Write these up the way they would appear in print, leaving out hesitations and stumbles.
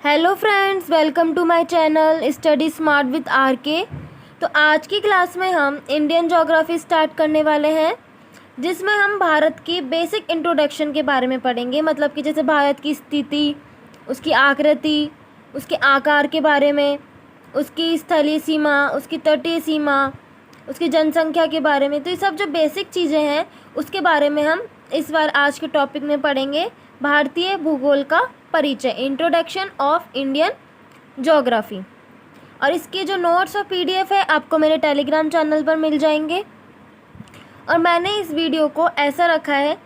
Hello friends, welcome to my channel study smart with R K. तो आज की class में हम इंडियन ज्योग्राफी स्टार्ट करने वाले हैं, जिसमें हम भारत की बेसिक इंट्रोडक्शन के बारे में पढ़ेंगे। मतलब कि जैसे भारत की स्थिति, उसकी आकृति, उसके आकार के बारे में, उसकी स्थलीय सीमा, उसकी तटीय सीमा, उसकी जनसंख्या के बारे में। तो ये सब जो बेसिक चीज़ें हैं उसके बारे में हम इस बार आज के टॉपिक में पढ़ेंगे। भारतीय भूगोल का परिचय, इंट्रोडक्शन ऑफ इंडियन ज्योग्राफी। और इसके जो नोट्स और पीडीएफ है आपको मेरे टेलीग्राम चैनल पर मिल जाएंगे। और मैंने इस वीडियो को ऐसा रखा है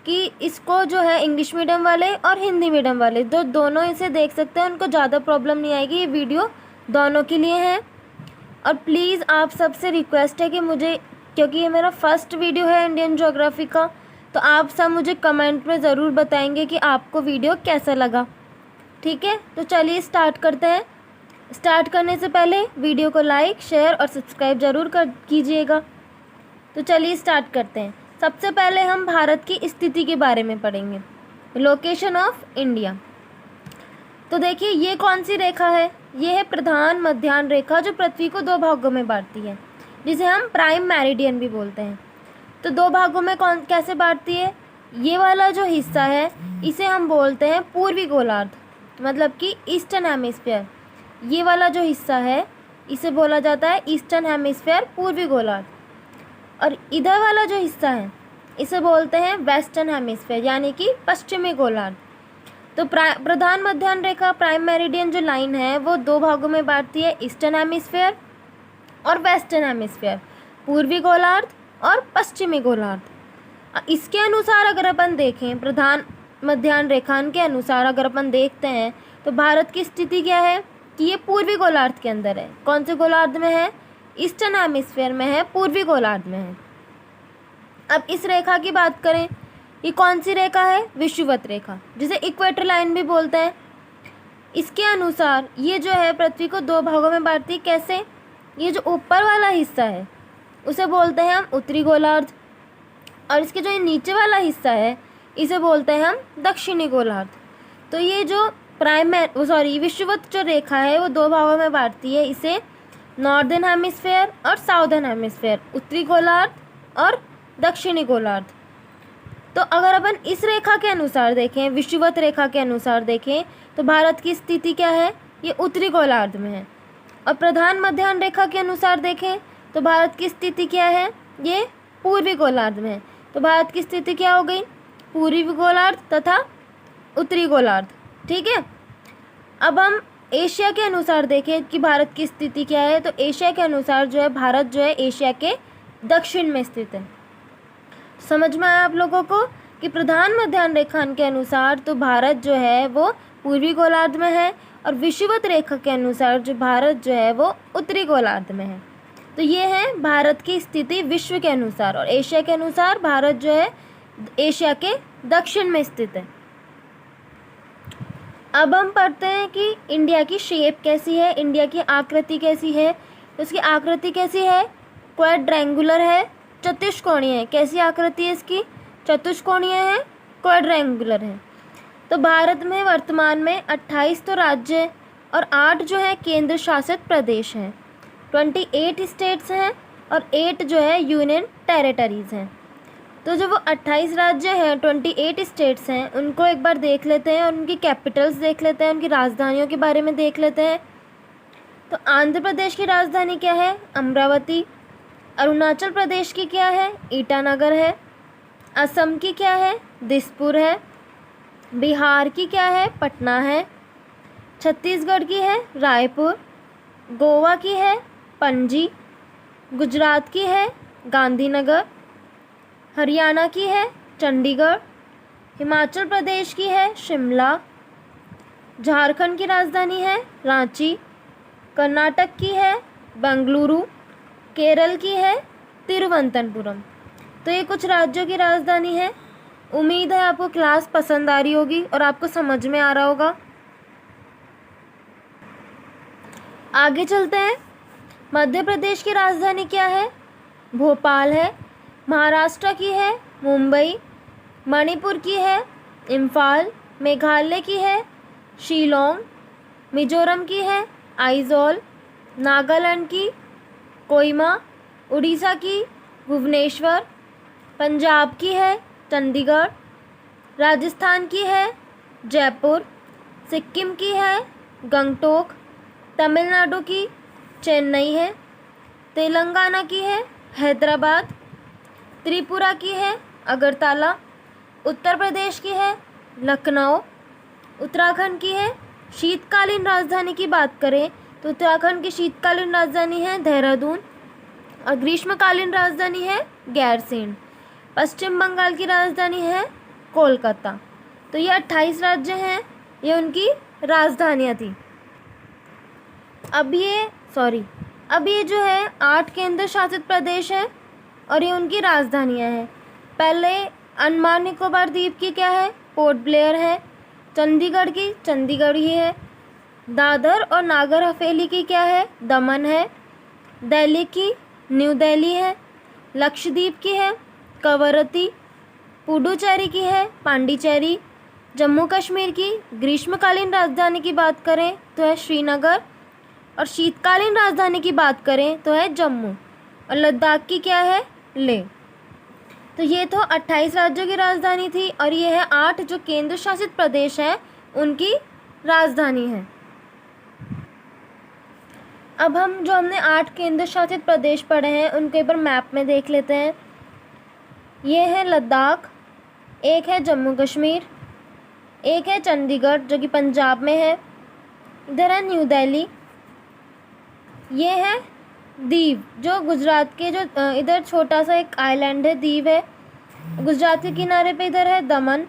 कि इसको जो है इंग्लिश मीडियम वाले और हिंदी मीडियम वाले दोनों इसे देख सकते हैं, उनको ज़्यादा प्रॉब्लम नहीं आएगी। ये वीडियो दोनों के लिए है। और प्लीज़ आप सबसे रिक्वेस्ट है कि मुझे, क्योंकि ये मेरा फर्स्ट वीडियो है इंडियन ज्योग्राफी का, तो आप सब मुझे कमेंट में ज़रूर बताएंगे कि आपको वीडियो कैसा लगा। ठीक है, तो चलिए स्टार्ट करते हैं। स्टार्ट करने से पहले वीडियो को लाइक, शेयर और सब्सक्राइब ज़रूर कीजिएगा। तो चलिए स्टार्ट करते हैं। सबसे पहले हम भारत की स्थिति के बारे में पढ़ेंगे, लोकेशन ऑफ इंडिया। तो देखिए, ये कौन सी रेखा है? ये है प्रधान मध्याह्न रेखा, जो पृथ्वी को दो भागों में बांटती है, जिसे हम प्राइम मेरिडियन भी बोलते हैं। तो दो भागों में कैसे बांटती है? ये वाला जो हिस्सा है इसे हम बोलते हैं पूर्वी गोलार्ध, मतलब कि ईस्टर्न हेमिस्फीयर। ये वाला जो हिस्सा है इसे बोला जाता है ईस्टर्न हेमिस्फीयर, पूर्वी गोलार्ध। और इधर वाला जो हिस्सा है इसे बोलते हैं वेस्टर्न हेमिस्फीयर, यानी कि पश्चिमी गोलार्ध। तो प्रधान मध्याह्न रेखा, प्राइम मेरिडियन जो लाइन है, वो दो भागों में बांटती है, ईस्टर्न हेमिस्फीयर और वेस्टर्न हेमिस्फीयर, पूर्वी गोलार्ध और पश्चिमी गोलार्ध। इसके अनुसार अगर अपन देखें, प्रधान मध्याह्न रेखांकन के अनुसार अगर अपन देखते हैं, तो भारत की स्थिति क्या है कि ये पूर्वी गोलार्ध के अंदर है। कौन से गोलार्ध में है? ईस्टर्न हेमिस्फीयर में है, पूर्वी गोलार्ध में है। अब इस रेखा की बात करें, ये कौन सी रेखा है? विषुवत रेखा, जिसे इक्वेटर लाइन भी बोलते हैं। इसके अनुसार ये जो है पृथ्वी को दो भागों में बांटती है। कैसे? ये जो ऊपर वाला हिस्सा है उसे बोलते हैं हम उत्तरी गोलार्ध, और इसके जो ये नीचे वाला हिस्सा है इसे बोलते हैं हम दक्षिणी गोलार्ध। तो ये जो विषुवत जो रेखा है वो दो भागों में बांटती है, इसे नॉर्दर्न हेमिस्फीयर और साउदर्न हेमिस्फीयर, उत्तरी गोलार्ध और दक्षिणी गोलार्ध। तो अगर अपन इस रेखा के अनुसार देखें, विषुवत रेखा के अनुसार देखें, तो भारत की स्थिति क्या है? ये उत्तरी गोलार्ध में है। और प्रधान मध्याह्न रेखा के अनुसार देखें तो भारत की स्थिति क्या है? ये पूर्वी गोलार्ध में है। तो भारत की स्थिति क्या हो गई? पूर्वी गोलार्ध तथा उत्तरी गोलार्ध। ठीक है। अब हम एशिया के अनुसार देखें कि भारत की स्थिति क्या है। तो एशिया के अनुसार जो है भारत जो है एशिया के दक्षिण में स्थित है। समझ में आया आप लोगों को कि प्रधान मध्याह्न रेखांकन के अनुसार तो भारत जो है वो पूर्वी गोलार्ध में है, और विषुवत रेखा के अनुसार जो भारत जो है वो उत्तरी गोलार्ध में है। तो ये है भारत की स्थिति विश्व के अनुसार, और एशिया के अनुसार भारत जो है एशिया के दक्षिण में स्थित है। अब हम पढ़ते हैं कि इंडिया की शेप कैसी है, इंडिया की आकृति कैसी है। तो इसकी आकृति कैसी है? क्वाड्रेंगुलर है, चतुष्कोणीय है। कैसी आकृति है इसकी? चतुष्कोणीय है, क्वाड्रेंगुलर है। तो भारत में वर्तमान में 28 तो राज्य और 8 जो है केंद्र शासित प्रदेश हैं, 28 स्टेट्स हैं और 8 जो है यूनियन टेरिटरीज़ हैं। तो जो वो 28 राज्य हैं, 28 स्टेट्स हैं, उनको एक बार देख लेते हैं और उनकी कैपिटल्स देख लेते हैं, उनकी राजधानियों के बारे में देख लेते हैं। तो आंध्र प्रदेश की राजधानी क्या है? अमरावती। अरुणाचल प्रदेश की क्या है? ईटानगर है। असम की क्या है? दिसपुर है। बिहार की क्या है? पटना है। छत्तीसगढ़ की है रायपुर। गोवा की है पणजी। गुजरात की है गांधीनगर। हरियाणा की है चंडीगढ़। हिमाचल प्रदेश की है शिमला। झारखंड की राजधानी है रांची। कर्नाटक की है बेंगलुरु। केरल की है तिरुवनंतपुरम। तो ये कुछ राज्यों की राजधानी है। उम्मीद है आपको क्लास पसंद आ रही होगी और आपको समझ में आ रहा होगा। आगे चलते हैं। मध्य प्रदेश की राजधानी क्या है? भोपाल है। महाराष्ट्र की है मुंबई। मणिपुर की है इम्फाल। मेघालय की है शिलोंग। मिजोरम की है आइजोल, नागालैंड की कोहिमा, उड़ीसा की भुवनेश्वर, पंजाब की है चंडीगढ़, राजस्थान की है जयपुर, सिक्किम की है गंगटोक, तमिलनाडु की चेन्नई है, तेलंगाना की है हैदराबाद, त्रिपुरा की है अगरतला, उत्तर प्रदेश की है लखनऊ, उत्तराखंड की है शीतकालीन राजधानी की बात करें तो उत्तराखंड की शीतकालीन राजधानी है देहरादून और ग्रीष्मकालीन राजधानी है गैरसैंण। पश्चिम बंगाल की राजधानी है कोलकाता। तो ये 28 राज्य हैं, ये उनकी राजधानियाँ थी। अब ये जो है 8 केंद्र शासित प्रदेश है और ये उनकी राजधानियाँ हैं। पहले अंडमान निकोबार द्वीप की क्या है, पोर्ट ब्लेयर है। चंडीगढ़ की चंडीगढ़ ही है। दादर और नागर हवेली की क्या है, दमन है। दिल्ली की न्यू दिल्ली है। लक्षद्वीप की है कवरत्ती। पुडुचेरी की है पांडिचेरी। जम्मू कश्मीर की ग्रीष्मकालीन राजधानी की बात करें तो है श्रीनगर और शीतकालीन राजधानी की बात करें तो है जम्मू। और लद्दाख की क्या है, लेह। तो ये तो 28 राज्यों की राजधानी थी और ये है 8 जो केंद्र शासित प्रदेश हैं उनकी राजधानी है। अब हमने 8 केंद्र शासित प्रदेश पढ़े हैं उनके ऊपर मैप में देख लेते हैं। ये है लद्दाख, एक है जम्मू कश्मीर, एक है चंडीगढ़ जो कि पंजाब में है, इधर है न्यू दिल्ली, ये है दीव जो गुजरात के जो इधर छोटा सा एक आइलैंड है, दीव है गुजरात के किनारे पे, इधर है दमन,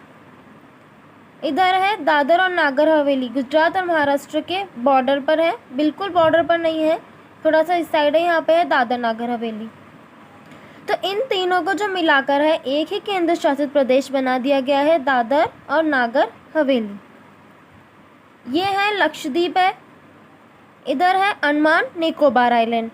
इधर है दादर और नागर हवेली गुजरात और महाराष्ट्र के बॉर्डर पर है, बिल्कुल बॉर्डर पर नहीं है, थोड़ा सा इस साइड है, यहाँ पे है दादर नागर हवेली। तो इन तीनों को जो मिलाकर है एक ही केंद्र शासित प्रदेश बना दिया गया है, दादर और नागर हवेली। ये है लक्षद्वीप है, इधर है अंडमान निकोबार आइलैंड,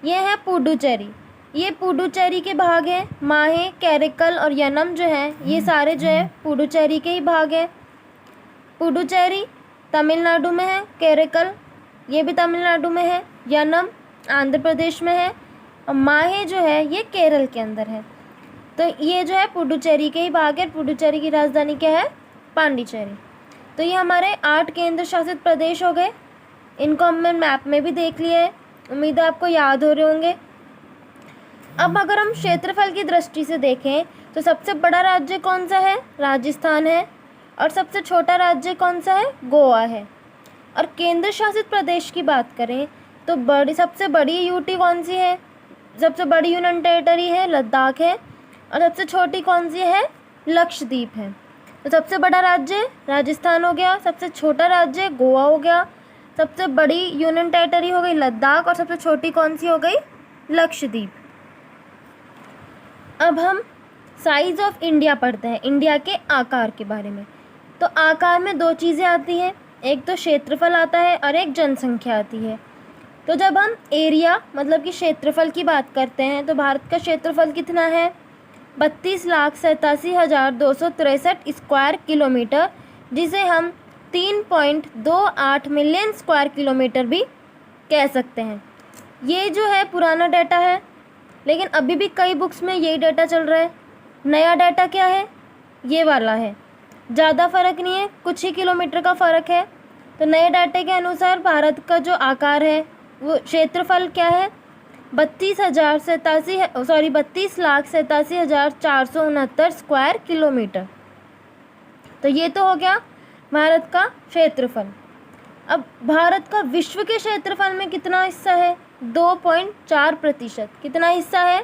ये है पुडुचेरी, ये पुडुचेरी के भाग हैं। माहे, कैरिकल और यनम जो है ये सारे जो है पुडुचेरी के ही भाग हैं। पुडुचेरी तमिलनाडु में है, कैरिकल ये भी तमिलनाडु में है, यनम आंध्र प्रदेश में है और माहे जो है ये केरल के अंदर है। तो ये जो है पुडुचेरी के ही भाग है। पुडुचेरी की राजधानी क्या है, पांडिचेरी। तो ये हमारे 8 केंद्र शासित प्रदेश हो गए। इनको हमने मैप में भी देख लिया है, उम्मीद है आपको याद हो रहे होंगे। अब अगर हम क्षेत्रफल की दृष्टि से देखें तो सबसे बड़ा राज्य कौन सा है, राजस्थान है और सबसे छोटा राज्य कौन सा है, गोवा है। और केंद्र शासित प्रदेश की बात करें तो सबसे बड़ी यूटी कौन सी है, सबसे बड़ी यूनियन टेरिटरी है लद्दाख है और सबसे छोटी कौन सी है, लक्षद्वीप है। तो सबसे बड़ा राज्य राजस्थान हो गया, सबसे छोटा राज्य गोवा हो गया, सबसे बड़ी यूनियन टेरिटरी हो गई लद्दाख और सबसे छोटी कौन सी हो गई, लक्षद्वीप। अब हम साइज़ ऑफ इंडिया पढ़ते हैं, इंडिया के आकार के बारे में। तो आकार में 2 चीज़ें आती हैं, एक तो क्षेत्रफल आता है और एक जनसंख्या आती है। तो जब हम एरिया मतलब कि क्षेत्रफल की बात करते हैं तो भारत का क्षेत्रफल कितना है, 32,87,263 स्क्वायर किलोमीटर, जिसे हम 3.28 मिलियन स्क्वायर किलोमीटर भी कह सकते हैं। ये जो है पुराना डाटा है, लेकिन अभी भी कई बुक्स में यही डाटा चल रहा है। नया डाटा क्या है, ये वाला है, ज़्यादा फ़र्क नहीं है, कुछ ही किलोमीटर का फ़र्क है। तो नए डाटे के अनुसार भारत का जो आकार है वो क्षेत्रफल क्या है, 32,87,469 स्क्वायर किलोमीटर। तो ये तो हो गया भारत का क्षेत्रफल। अब भारत का विश्व के क्षेत्रफल में कितना हिस्सा है, 2.4%। कितना हिस्सा है,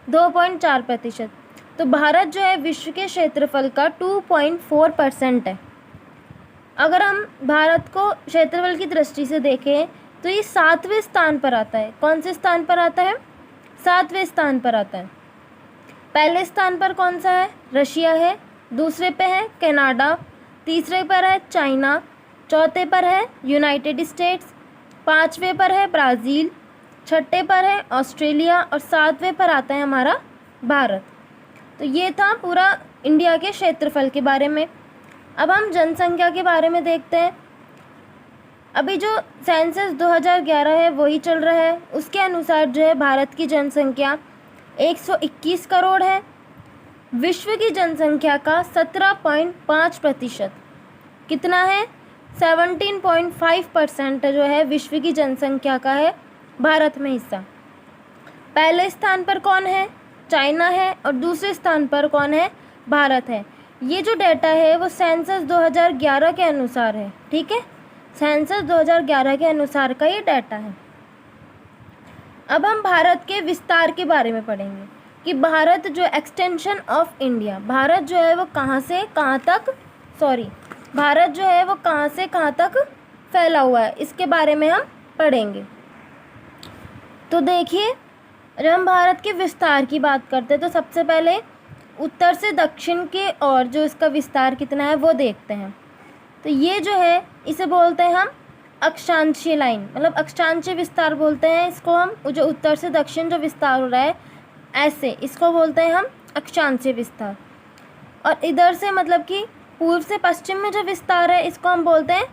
2.4%। तो भारत जो है विश्व के क्षेत्रफल का 2.4% है। अगर हम भारत को क्षेत्रफल की दृष्टि से देखें तो ये 7वें स्थान पर आता है। कौन से स्थान पर आता है, 7वें स्थान पर आता है। पहले स्थान पर कौन सा है, रशिया है, दूसरे पे है कनाडा, तीसरे पर है चाइना, चौथे पर है यूनाइटेड स्टेट्स, 5वें पर है ब्राज़ील, 6ठे पर है ऑस्ट्रेलिया और 7वें पर आता है हमारा भारत। तो ये था पूरा इंडिया के क्षेत्रफल के बारे में। अब हम जनसंख्या के बारे में देखते हैं। अभी जो सेंसस 2011 है वही चल रहा है, उसके अनुसार जो है भारत की जनसंख्या 121 करोड़ है। विश्व की जनसंख्या का 17.5% कितना है, 17.5% जो है विश्व की जनसंख्या का है भारत में हिस्सा। पहले स्थान पर कौन है, चाइना है, और दूसरे स्थान पर कौन है, भारत है। ये जो डेटा है वो सेंसस 2011 के अनुसार है, ठीक है, सेंसस 2011 के अनुसार का ये डाटा है। अब हम भारत के विस्तार के बारे में पढ़ेंगे कि भारत जो एक्सटेंशन ऑफ इंडिया, भारत जो है वो कहाँ से कहाँ तक, भारत जो है वो कहाँ से कहाँ तक फैला हुआ है, इसके बारे में हम पढ़ेंगे। तो देखिए, जब हम भारत के विस्तार की बात करते हैं तो सबसे पहले उत्तर से दक्षिण के और जो इसका विस्तार कितना है वो देखते हैं। तो ये जो है इसे बोलते हैं हम अक्षांशीय लाइन, मतलब अक्षांशीय विस्तार बोलते हैं इसको हम। जो उत्तर से दक्षिण जो विस्तार हो रहा है ऐसे, इसको बोलते हैं हम अक्षांशीय विस्तार। और इधर से मतलब कि पूर्व से पश्चिम में जो विस्तार है इसको हम बोलते हैं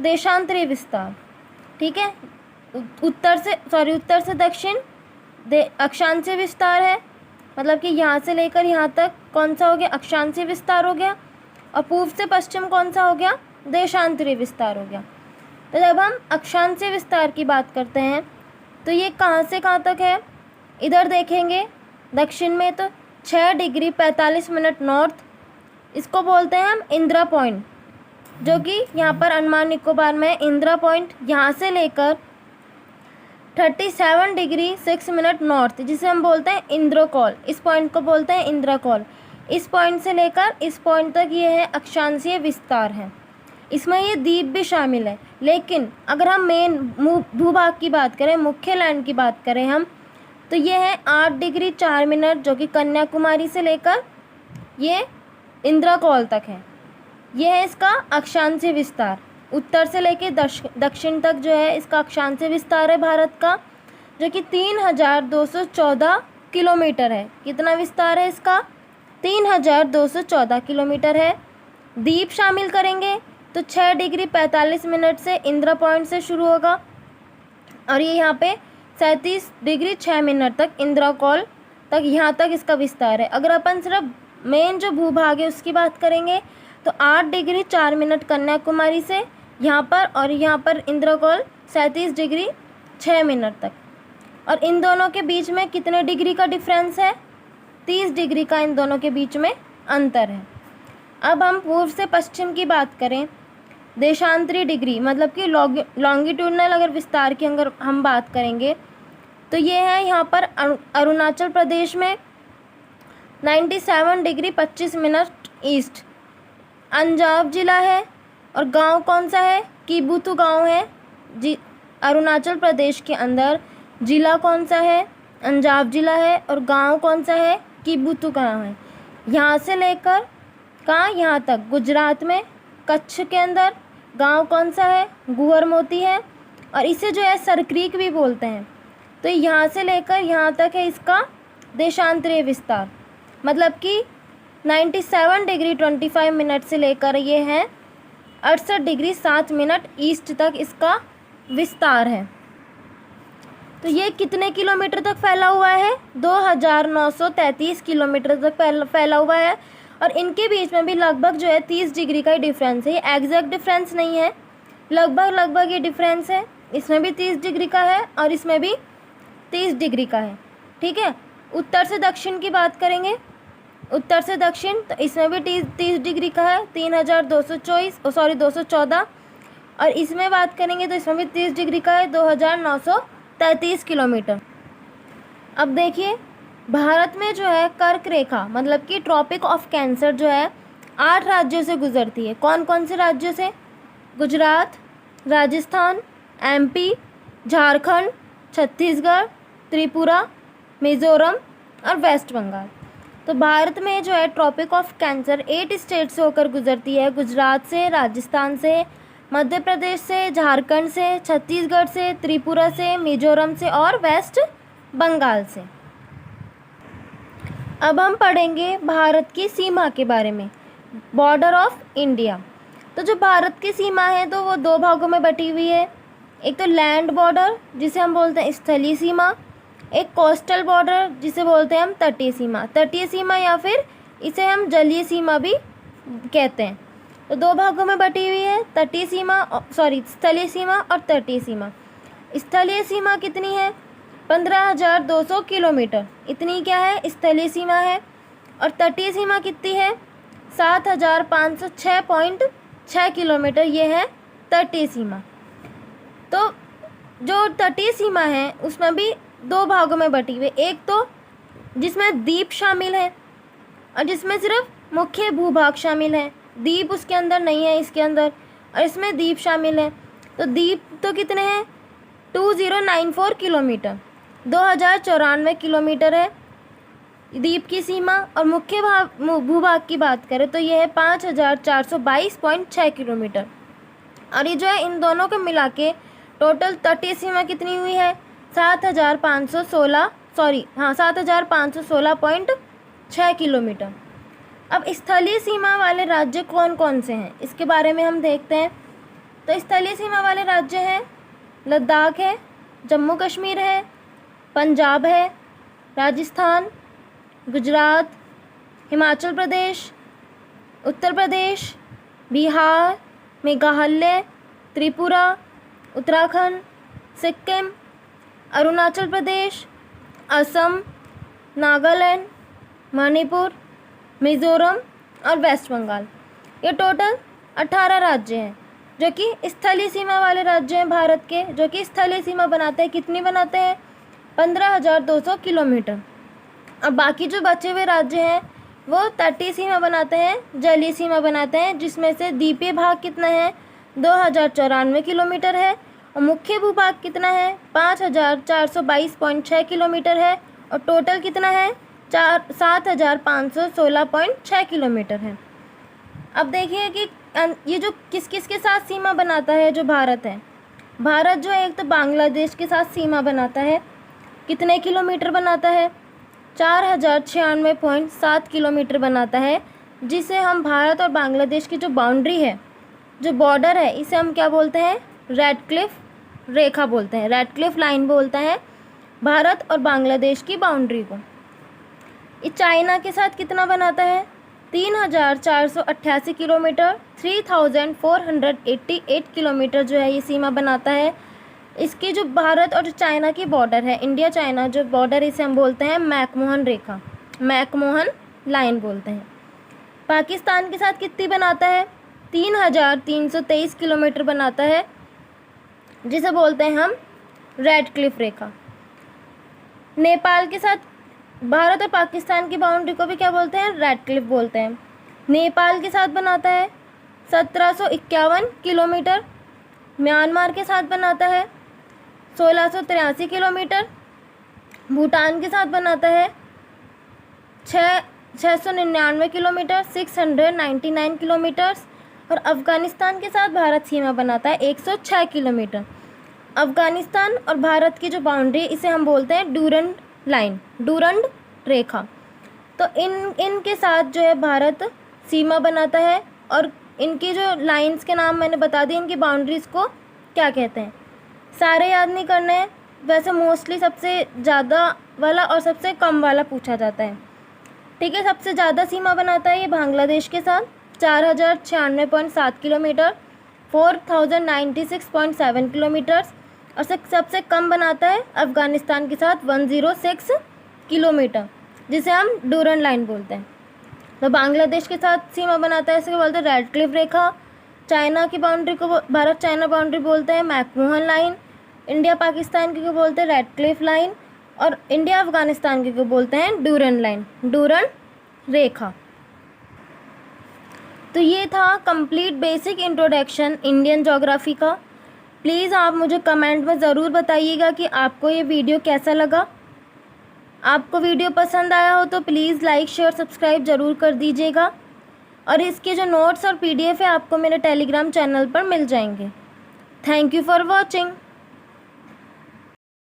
देशांतरीय विस्तार, ठीक है। उत्तर से दक्षिण अक्षांशीय विस्तार है, मतलब कि यहाँ से लेकर यहाँ तक कौन सा हो गया, अक्षांशीय विस्तार हो गया। और पूर्व से पश्चिम कौन सा हो गया, देशांतरीय विस्तार हो गया। तो जब हम अक्षांशीय विस्तार की बात करते हैं तो ये कहाँ से कहाँ तक है, इधर देखेंगे दक्षिण में तो 6 डिग्री 45 मिनट नॉर्थ, इसको बोलते हैं हम इंदिरा पॉइंट, जो कि यहाँ पर अंडमान निकोबार में इंदिरा पॉइंट। यहाँ से लेकर 37 डिग्री 6 मिनट नॉर्थ, जिसे हम बोलते हैं इंद्रकोल, इस पॉइंट को बोलते हैं इंद्रकोल। इस पॉइंट से लेकर इस पॉइंट तक ये है अक्षांशीय विस्तार है। इसमें ये द्वीप भी शामिल है। लेकिन अगर हम मेन भूभाग की बात करें, मुख्य लैंड की बात करें हम, तो ये है 8 डिग्री 4 मिनट, जो कि कन्याकुमारी से लेकर ये इंद्रकोल तक है। ये है इसका अक्षांशीय विस्तार। उत्तर से लेकर दक्षिण तक जो है इसका अक्षांशीय विस्तार है भारत का, जो कि 3214 किलोमीटर है। कितना विस्तार है इसका, 3214 किलोमीटर है। द्वीप शामिल करेंगे तो 6 डिग्री 45 मिनट से इंदिरा पॉइंट से शुरू होगा और ये यहाँ पे 37 डिग्री 6 मिनट तक इंद्रकोल तक, यहाँ तक इसका विस्तार है। अगर अपन सिर्फ मेन जो भूभाग है उसकी बात करेंगे तो 8 डिग्री 4 मिनट कन्याकुमारी से यहाँ पर, और यहाँ पर इंद्रकोल 37 डिग्री 6 मिनट तक। और इन दोनों के बीच में कितने डिग्री का डिफरेंस है, 30 डिग्री का इन दोनों के बीच में अंतर है। अब हम पूर्व से पश्चिम की बात करें, देशांतरी डिग्री मतलब कि लॉन्गिट्यूडनल अगर विस्तार की अगर हम बात करेंगे तो ये है यहाँ पर अरुणाचल प्रदेश में 97 डिग्री 25 मिनट ईस्ट, अंजाव जिला है। और गांव कौन सा है, कीबुतु गांव है जी, अरुणाचल प्रदेश के अंदर। जिला कौन सा है, अंजाव जिला है, और गांव कौन सा है, कीबुतु गांव है। यहाँ से लेकर कहाँ, यहाँ तक गुजरात में कच्छ के अंदर गांव कौन सा है, गुहर मोती है। और इसे जो है सरक्रीक भी बोलते हैं। तो यहाँ से लेकर यहाँ तक है इसका देशांतरीय विस्तार, मतलब कि 97 डिग्री 25 मिनट से लेकर ये है 68 डिग्री 7 मिनट ईस्ट तक इसका विस्तार है। तो ये कितने किलोमीटर तक फैला हुआ है, 2933 किलोमीटर तक फैला हुआ है। और इनके बीच में भी लगभग जो है 30 डिग्री का ही डिफरेंस है। ये एग्जैक्ट डिफरेंस नहीं है, लगभग ये डिफरेंस है। इसमें भी 30 डिग्री का है और इसमें भी 30 डिग्री का है, ठीक है। उत्तर से दक्षिण की बात करेंगे, उत्तर से दक्षिण, तो इसमें भी 30 डिग्री का है, 214। और इसमें बात करेंगे तो इसमें भी 30 डिग्री का है, 2933 किलोमीटर। अब देखिए, भारत में जो है कर्क रेखा मतलब कि ट्रॉपिक ऑफ कैंसर जो है 8 राज्यों से गुजरती है। कौन कौन से राज्यों से, गुजरात, राजस्थान, MP, झारखंड, छत्तीसगढ़, त्रिपुरा, मिज़ोरम और वेस्ट बंगाल। तो भारत में जो है ट्रॉपिक ऑफ कैंसर 8 स्टेट से होकर गुजरती है, गुजरात से, राजस्थान से, मध्य प्रदेश से, झारखंड से, छत्तीसगढ़ से, त्रिपुरा से, मिज़ोरम से और वेस्ट बंगाल से। अब हम पढ़ेंगे भारत की सीमा के बारे में, बॉर्डर ऑफ इंडिया। तो जो भारत की सीमा है तो वो दो भागों में बटी हुई है। एक तो लैंड बॉर्डर जिसे हम बोलते हैं स्थलीय सीमा, एक कोस्टल बॉर्डर जिसे बोलते हैं हम तटीय सीमा। तटीय सीमा या फिर इसे हम जलीय सीमा भी कहते हैं। तो दो भागों में बटी हुई है, तटीय सीमा स्थलीय सीमा और तटीय सीमा। स्थलीय सीमा कितनी है? 15,200 किलोमीटर, इतनी क्या है स्थलीय सीमा है। और तटीय सीमा कितनी है? 7,506.6 किलोमीटर, ये है तटीय सीमा। तो जो तटीय सीमा है उसमें भी दो भागों में बटी हुई, एक तो जिसमें द्वीप शामिल है और जिसमें सिर्फ मुख्य भूभाग शामिल है, द्वीप उसके अंदर नहीं है इसके अंदर, और इसमें द्वीप शामिल है। तो द्वीप तो कितने हैं? 2094 किलोमीटर, 2094 किलोमीटर है द्वीप की सीमा। और मुख्य भूभाग की बात करें तो ये है 5,422.6 किलोमीटर। और ये जो है इन दोनों को मिला के टोटल तटीय सीमा कितनी हुई है? 7,516.6 किलोमीटर। अब स्थलीय सीमा वाले राज्य कौन कौन से हैं इसके बारे में हम देखते हैं। तो स्थलीय सीमा वाले राज्य हैं लद्दाख है, जम्मू कश्मीर है, पंजाब है, राजस्थान, गुजरात, हिमाचल प्रदेश, उत्तर प्रदेश, बिहार, मेघालय, त्रिपुरा, उत्तराखंड, सिक्किम, अरुणाचल प्रदेश, असम, नागालैंड, मणिपुर, मिज़ोरम और वेस्ट बंगाल। ये टोटल 18 राज्य हैं जो कि स्थलीय सीमा वाले राज्य हैं भारत के, जो कि स्थलीय सीमा बनाते हैं। कितनी बनाते हैं? 15,200 किलोमीटर। और बाकी जो बचे हुए राज्य हैं वो तटीय सीमा बनाते हैं, जलीय सीमा बनाते हैं, जिसमें से द्वीपीय भाग कितना है? 2,094 किलोमीटर है। और मुख्य भूभाग कितना है? 5,422.6 किलोमीटर है। और टोटल कितना है? 7,516.6 किलोमीटर है। अब देखिए कि ये जो किस किस के साथ सीमा बनाता है जो भारत है। भारत जो है एक तो बांग्लादेश के साथ सीमा बनाता है। कितने किलोमीटर बनाता है? 4,096.7 किलोमीटर बनाता है, जिसे हम भारत और बांग्लादेश की जो बाउंड्री है, जो बॉर्डर है, इसे हम क्या बोलते हैं? रेड क्लिफ रेखा बोलते हैं, रेड क्लिफ लाइन बोलते हैं भारत और बांग्लादेश की बाउंड्री को। ये चाइना के साथ कितना बनाता है? 3,488 किलोमीटर, 3,488 किलोमीटर जो है ये सीमा बनाता है। इसकी जो भारत और चाइना की बॉर्डर है, इंडिया चाइना जो बॉर्डर, इसे हम बोलते हैं मैकमोहन रेखा, मैकमोहन लाइन बोलते हैं। पाकिस्तान के साथ कितनी बनाता है? 3,323 किलोमीटर बनाता है, जिसे बोलते हैं हम रेड क्लिफ रेखा। नेपाल के साथ भारत और पाकिस्तान की बाउंड्री को भी क्या बोलते हैं? रेड क्लिफ बोलते हैं। नेपाल के साथ बनाता है 1,751 किलोमीटर। म्यांमार के साथ बनाता है 1,683 किलोमीटर। भूटान के साथ बनाता है 699 किलोमीटर, 699 किलोमीटर्स। और अफ़गानिस्तान के साथ भारत सीमा बनाता है 106 किलोमीटर। अफ़गानिस्तान और भारत की जो बाउंड्री, इसे हम बोलते हैं डूरंड लाइन, डूरंड रेखा। तो इनके साथ जो है भारत सीमा बनाता है। और इनकी जो लाइंस के नाम मैंने बता दिए, इनकी बाउंड्रीज़ को क्या कहते हैं, सारे याद नहीं करने हैं। वैसे मोस्टली सबसे ज़्यादा वाला और सबसे कम वाला पूछा जाता है। ठीक है, सबसे ज़्यादा सीमा बनाता है ये बांग्लादेश के साथ 4,096.7 किलोमीटर, 4,096.7 किलोमीटर्स। और सबसे कम बनाता है अफ़गानिस्तान के साथ 106 किलोमीटर, जिसे हम डूरंड लाइन बोलते हैं। तो बांग्लादेश के साथ सीमा बनाता है, इसे बोलते हैं रेड क्लिफ रेखा। चाइना की बाउंड्री को भारत चाइना बाउंड्री बोलते हैं मैकमोहन लाइन। इंडिया पाकिस्तान की को बोलते हैं रेड क्लिफ लाइन। और इंडिया अफ़गानिस्तान की को बोलते हैं डूरंड लाइन, डूरंड रेखा। तो ये था complete basic introduction Indian geography का। प्लीज़ आप मुझे कमेंट में ज़रूर बताइएगा कि आपको ये वीडियो कैसा लगा। आपको वीडियो पसंद आया हो तो प्लीज़ लाइक शेयर सब्सक्राइब ज़रूर कर दीजिएगा। और इसके जो नोट्स और PDF है आपको मेरे टेलीग्राम चैनल पर मिल जाएंगे। Thank you for watching.